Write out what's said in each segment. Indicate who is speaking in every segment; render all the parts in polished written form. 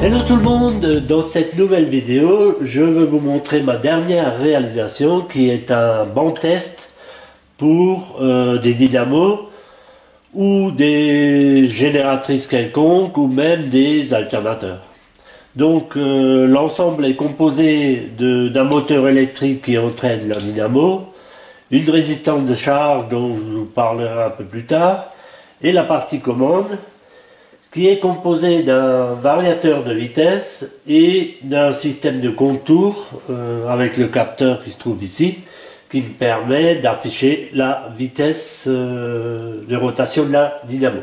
Speaker 1: Hello tout le monde, dans cette nouvelle vidéo, je vais vous montrer ma dernière réalisation qui est un banc test pour des dynamos ou des génératrices quelconques ou même des alternateurs. Donc l'ensemble est composé d'un moteur électrique qui entraîne la dynamo, une résistance de charge dont je vous parlerai un peu plus tard, et la partie commande qui est composé d'un variateur de vitesse et d'un système de contour avec le capteur qui se trouve ici, qui me permet d'afficher la vitesse de rotation de la dynamo.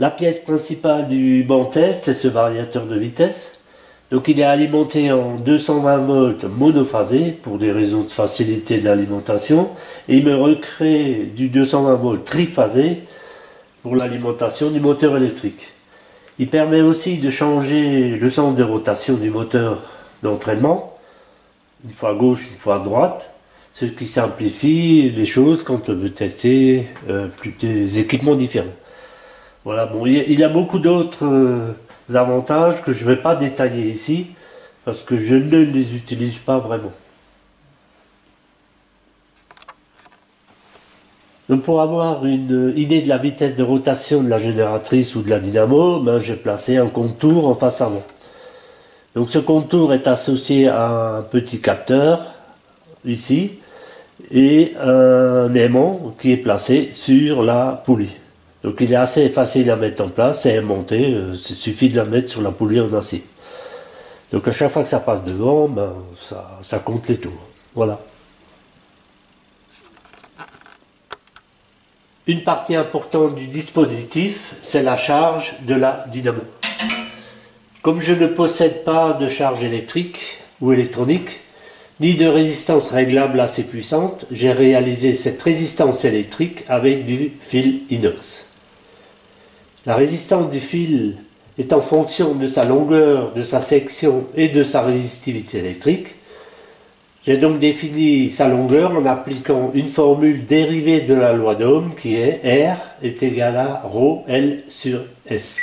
Speaker 1: La pièce principale du banc test, c'est ce variateur de vitesse. Donc il est alimenté en 220 volts monophasé pour des raisons de facilité d'alimentation, et il me recrée du 220 volts triphasé pour l'alimentation du moteur électrique. Il permet aussi de changer le sens de rotation du moteur d'entraînement, une fois à gauche, une fois à droite, ce qui simplifie les choses quand on veut tester des équipements différents. Voilà, bon, il y a beaucoup d'autres avantages que je ne vais pas détailler ici, parce que je ne les utilise pas vraiment. Donc pour avoir une idée de la vitesse de rotation de la génératrice ou de la dynamo, j'ai placé un contour en face avant. Donc ce contour est associé à un petit capteur, ici, et un aimant qui est placé sur la poulie. Donc il est assez facile à mettre en place et à monter, il suffit de la mettre sur la poulie en acier. Donc à chaque fois que ça passe devant, ça compte les tours. Voilà. Une partie importante du dispositif, c'est la charge de la dynamo. Comme je ne possède pas de charge électrique ou électronique, ni de résistance réglable assez puissante, j'ai réalisé cette résistance électrique avec du fil inox. La résistance du fil est en fonction de sa longueur, de sa section et de sa résistivité électrique. J'ai donc défini sa longueur en appliquant une formule dérivée de la loi d'Ohm qui est R est égal à ρ L sur S.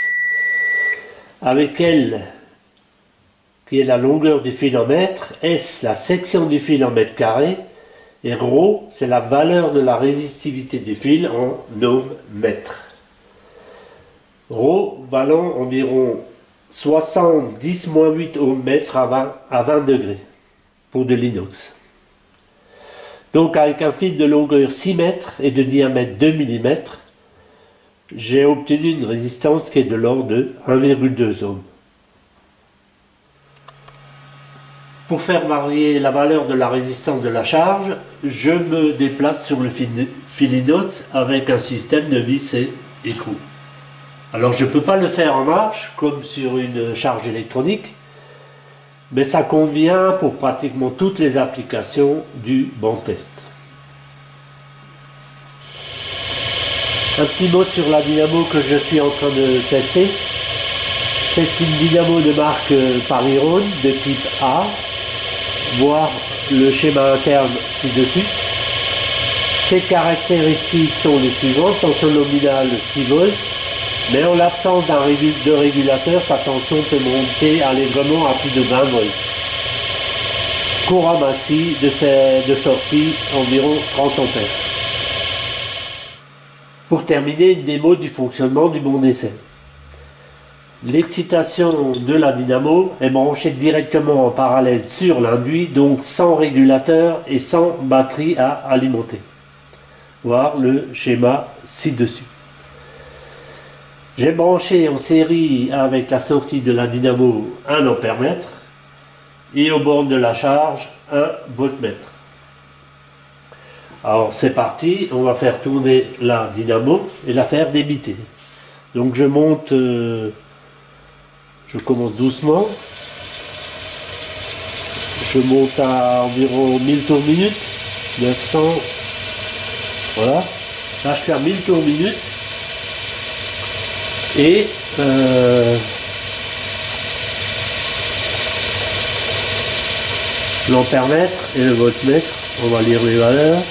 Speaker 1: Avec L, qui est la longueur du fil en mètres, S, la section du fil en mètres carrés, et ρ, c'est la valeur de la résistivité du fil en ohm mètres. ρ valant environ 70-8 ohm mètres à 20 degrés. Pour de l'inox. Donc avec un fil de longueur 6 mètres et de diamètre 2 mm, j'ai obtenu une résistance qui est de l'ordre de 1,2 ohms. Pour faire varier la valeur de la résistance de la charge, je me déplace sur le fil inox avec un système de vis et écrou. Alors je ne peux pas le faire en marche comme sur une charge électronique, mais ça convient pour pratiquement toutes les applications du banc test. Un petit mot sur la dynamo que je suis en train de tester. C'est une dynamo de marque Parirone de type A, voir le schéma interne ci-dessus. Ses caractéristiques sont les suivantes: tension nominale 6 volts. Mais en l'absence de régulateur, sa tension peut monter allègrement à plus de 20 volts. Courant maxi de sortie environ 30 ampères. Pour terminer, une démo du fonctionnement du bon d'essai. L'excitation de la dynamo est branchée directement en parallèle sur l'induit, donc sans régulateur et sans batterie à alimenter. Voir le schéma ci-dessus. J'ai branché en série avec la sortie de la dynamo 1 ampère-mètre et aux bornes de la charge 1 voltmètre. Alors c'est parti, on va faire tourner la dynamo et la faire débiter. Donc je monte, je commence doucement. Je monte à environ 1000 tours minute, 900, voilà. Là je fais à 1000 tours minute. Et l'ampère-mètre et le voltmètre, on va lire les valeurs.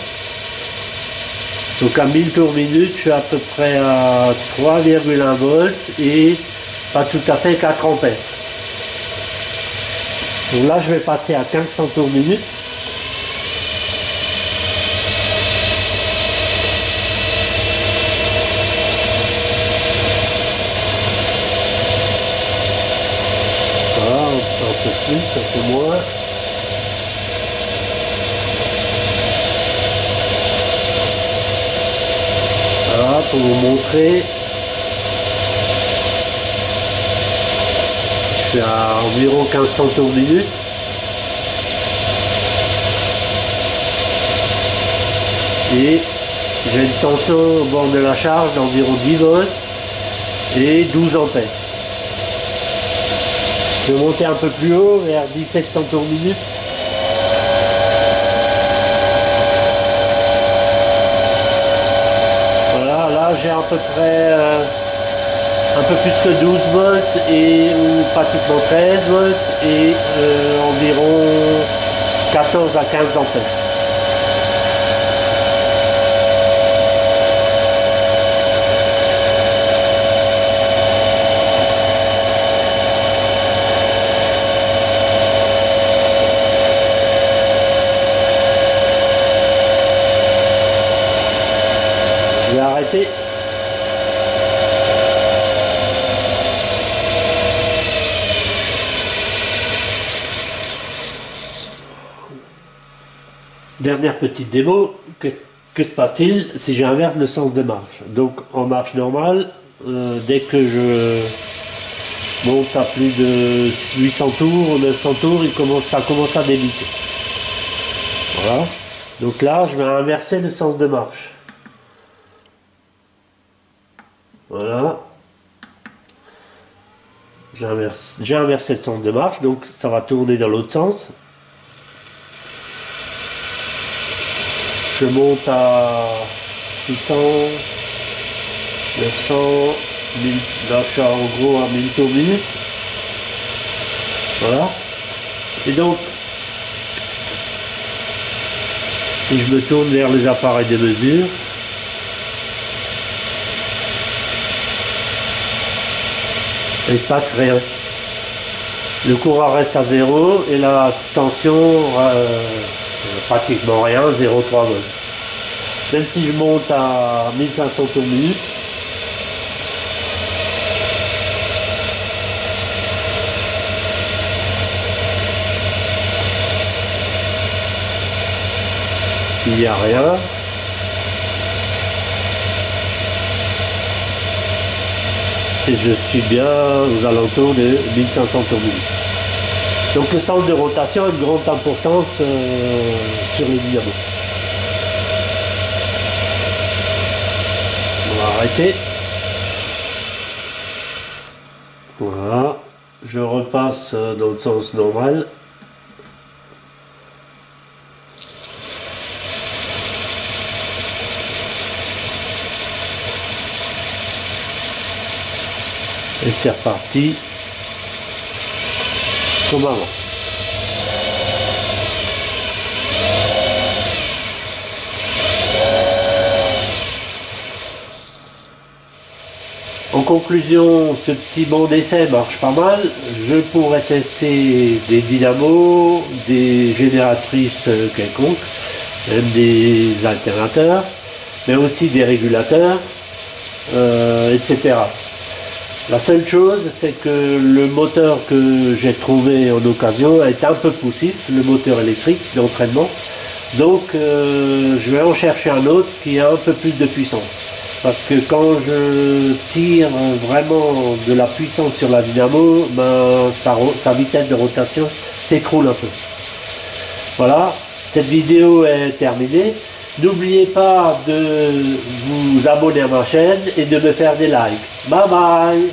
Speaker 1: Donc à 1000 tours minute, je suis à peu près à 3,1 volts et pas tout à fait 4 ampères. Donc là, je vais passer à 1500 tours minute. Voilà, un peu plus, un peu moins. Voilà, pour vous montrer. Je suis à environ 1500 tours minute. Et j'ai une tension au bord de la charge d'environ 10 volts et 12 ampères. Je vais monter un peu plus haut, vers 1700 tours minute. Voilà, là j'ai à peu près un peu plus que 12 volts et ou pratiquement 13 volts et environ 14 à 15 ampères. Je vais arrêter. Dernière petite démo, que se passe-t-il si j'inverse le sens de marche? Donc en marche normale, dès que je monte à plus de 800 tours ou 900 tours, ça commence à débiter. Voilà. Donc là, je vais inverser le sens de marche. Voilà. J'ai inversé le sens de marche, donc ça va tourner dans l'autre sens. Je monte à 600, 900, 1000, là je suis en gros à 1000 tours minute. Voilà. Et donc, si je me tourne vers les appareils de mesure, il ne se passe rien. Le courant reste à 0 et la tension pratiquement rien, 0,3 volts. Même si je monte à 1500 tours minute, il n'y a rien. Et je suis bien aux alentours de 1500 tours minute. Donc le sens de rotation a une grande importance sur les dynamos. On va arrêter. Voilà. Je repasse dans le sens normal. Et c'est reparti comme avant. En conclusion, ce petit bon d'essai marche pas mal. Je pourrais tester des dynamos, des génératrices quelconques, même des alternateurs, mais aussi des régulateurs, etc. La seule chose, c'est que le moteur que j'ai trouvé en occasion est un peu poussif, le moteur électrique d'entraînement. Donc je vais en chercher un autre qui a un peu plus de puissance. Parce que quand je tire vraiment de la puissance sur la dynamo, ben, sa vitesse de rotation s'écroule un peu. Voilà, cette vidéo est terminée. N'oubliez pas de vous abonner à ma chaîne et de me faire des likes. Bye bye!